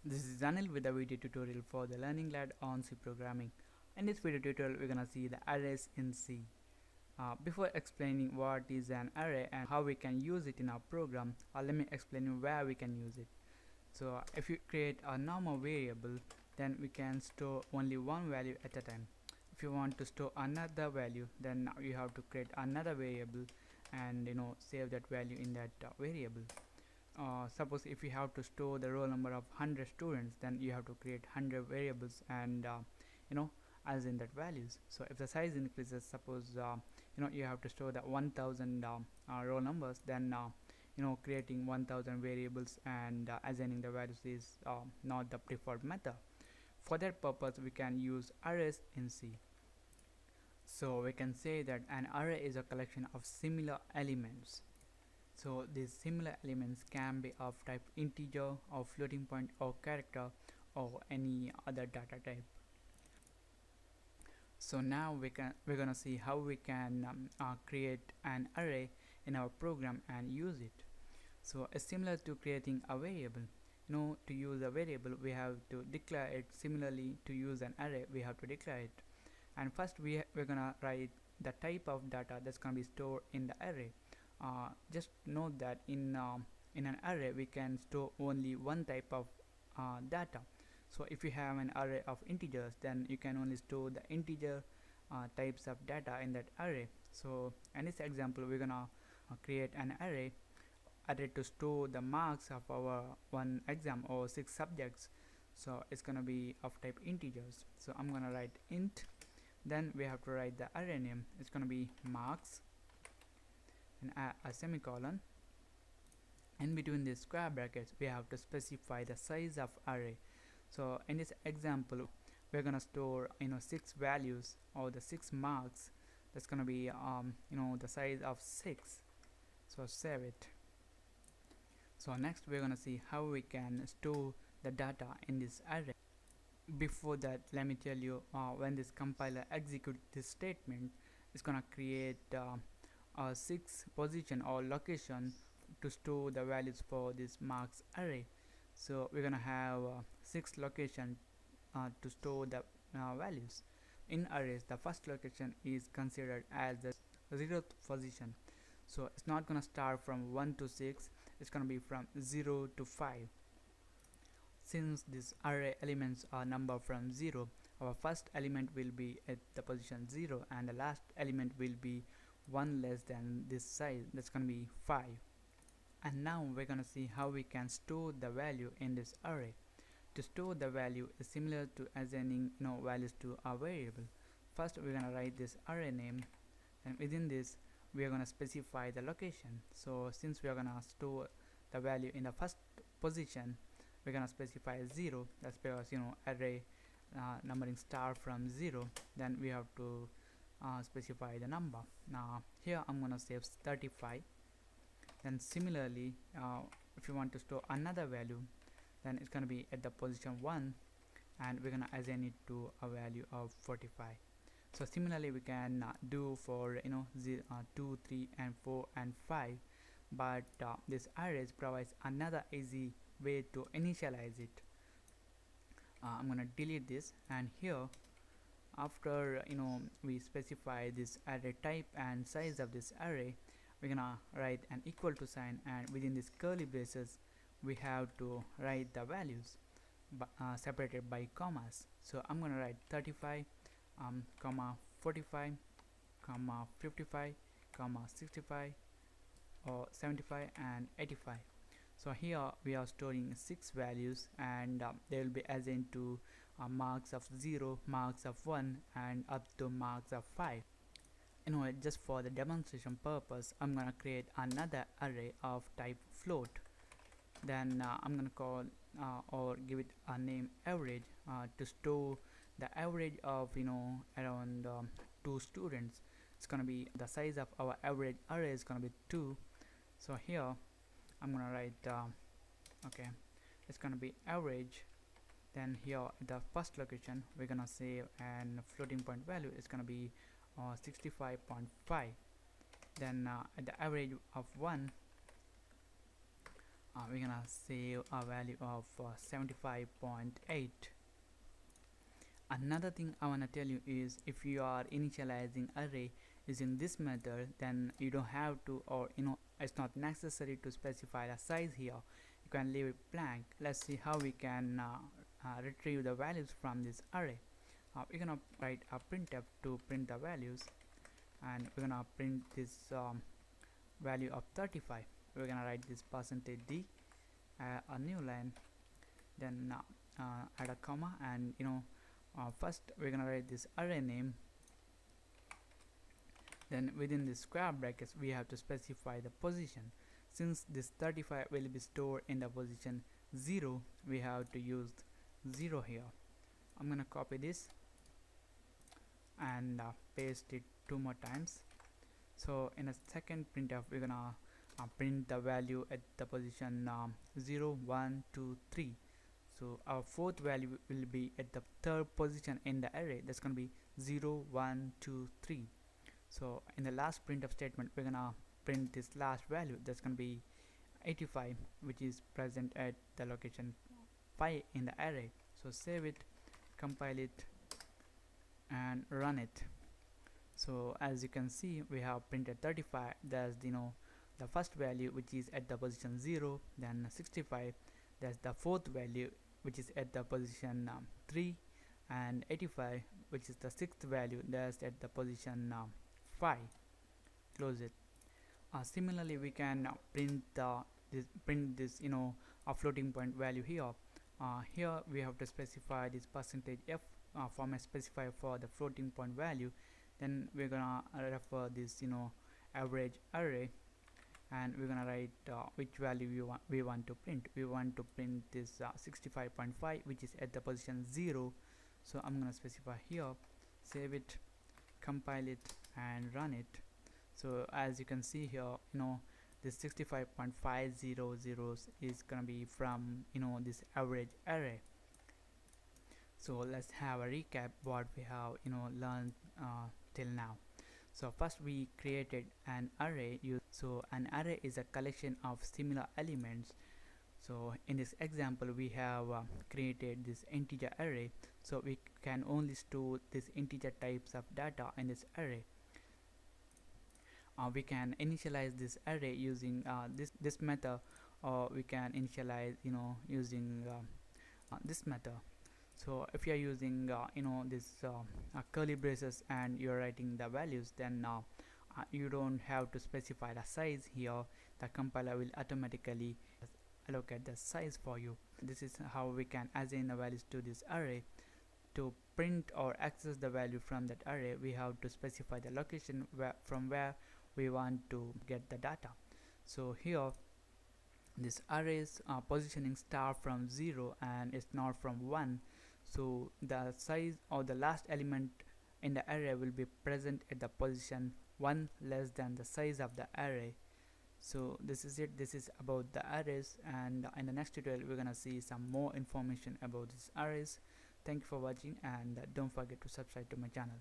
This is Anil with a video tutorial for the Learning Lad on C programming. In this video tutorial, we're gonna see the arrays in C. Before explaining what is an array and how we can use it in our program, let me explain you where we can use it. So if you create a normal variable, then we can store only one value at a time. If you want to store another value, then now you have to create another variable and save that value in that variable. Suppose if you have to store the roll number of 100 students, then you have to create 100 variables and you know as in that values. So if the size increases, suppose you have to store the 1000 roll numbers, then creating 1000 variables and assigning the values is not the preferred method. For that purpose, we can use arrays in C. So we can say that an array is a collection of similar elements. So these similar elements can be of type integer or floating point or character or any other data type. So now we're gonna see how we can create an array in our program and use it. So it's similar to creating a variable. To use a variable, we have to declare it. Similarly, to use an array, we have to declare it. And first we're gonna write the type of data that's gonna be stored in the array. Just note that in an array we can store only one type of data. So if you have an array of integers, then you can only store the integer types of data in that array. So in this example, we're gonna create an array to store the marks of our one exam or 6 subjects. So it's gonna be of type integers. So I'm gonna write int, then we have to write the array name. It's gonna be marks and a semicolon. In between these square brackets, we have to specify the size of array. So in this example, we're gonna store 6 values or the 6 marks. That's gonna be the size of 6. So save it. So next we're gonna see how we can store the data in this array. Before that, let me tell you, when this compiler executes this statement, it's gonna create a 6 position or location to store the values for this marks array. So we're gonna have 6 locations to store the values. In arrays, the first location is considered as the 0th position. So it's not gonna start from 1 to 6, it's gonna be from 0 to 5. Since these array elements are numbered from 0, our first element will be at the position 0 and the last element will be 1 less than this size, that's gonna be 5. And now we're gonna see how we can store the value in this array. To store the value is similar to assigning values to a variable. First we're gonna write this array name, and within this we are gonna specify the location. So since we are gonna store the value in the first position, we're gonna specify 0. That's because array numbering start from 0, then we have to specify the number. Now here I'm gonna save 35. Then similarly, if you want to store another value, then it's gonna be at the position 1 and we're gonna assign it to a value of 45. So similarly we can do for 2, 3 and 4 and 5, but this arrays provides another easy way to initialize it. I'm gonna delete this, and here after we specify this array type and size of this array, we're gonna write an equal to sign, and within this curly braces we have to write the values separated by commas. So I'm gonna write 35 comma 45 comma 55 comma 65 or 75 and 85. So here we are storing 6 values, and they will be assigned to marks of 0, marks of 1 and up to marks of 5. Just for the demonstration purpose, I'm gonna create another array of type float. Then I'm gonna call or give it a name average to store the average of around 2 students. It's gonna be the size of our average array is gonna be 2. So here I'm gonna write okay, it's gonna be average. Then here the first location we're gonna save, and floating point value is gonna be 65.5. Then at the average of 1, we're gonna save a value of 75.8. Another thing I want to tell you is, if you are initializing array using this method, then you don't have to, or it's not necessary to specify the size here. You can leave it blank. Let's see how we can retrieve the values from this array. We're gonna write a printf to print the values, and we're gonna print this value of 35. We're gonna write this %d, a new line, then add a comma, and first we're gonna write this array name. Then within the square brackets we have to specify the position. Since this 35 will be stored in the position 0, we have to use 0 here. I'm gonna copy this and paste it 2 more times. So in a second printf, we're gonna print the value at the position 0, 1, 2, 3. So our fourth value will be at the third position in the array. That's gonna be 0, 1, 2, 3. So in the last printf statement, we're gonna print this last value. That's gonna be 85, which is present at the location 5 in the array. So save it, compile it, and run it. So as you can see, we have printed 35. That's the first value, which is at the position 0. Then 65, that's the fourth value, which is at the position 3, and 85, which is the sixth value, that's at the position 5. Close it. Similarly, we can print this a floating point value here. Here we have to specify this %f format specifier for the floating point value. Then we're gonna refer this average array, and we're gonna write which value we want to print. We want to print this 65.5, which is at the position 0. So I'm gonna specify here, save it, compile it, and run it. So as you can see here, this 65.500 is gonna be from this average array. So let's have a recap what we have learned till now. So first we created an array. So an array is a collection of similar elements. So in this example we have created this integer array, so we can only store this integer types of data in this array. We can initialize this array using this method, or we can initialize using this method. So if you are using this curly braces and you're writing the values, then you don't have to specify the size here. The compiler will automatically allocate the size for you. This is how we can assign the values to this array. To print or access the value from that array, we have to specify the location from where we want to get the data. So here this arrays positioning start from 0 and it's not from 1. So the size or the last element in the array will be present at the position 1 less than the size of the array. So this is it. This is about the arrays, and in the next tutorial we're gonna see some more information about these arrays. Thank you for watching, and don't forget to subscribe to my channel.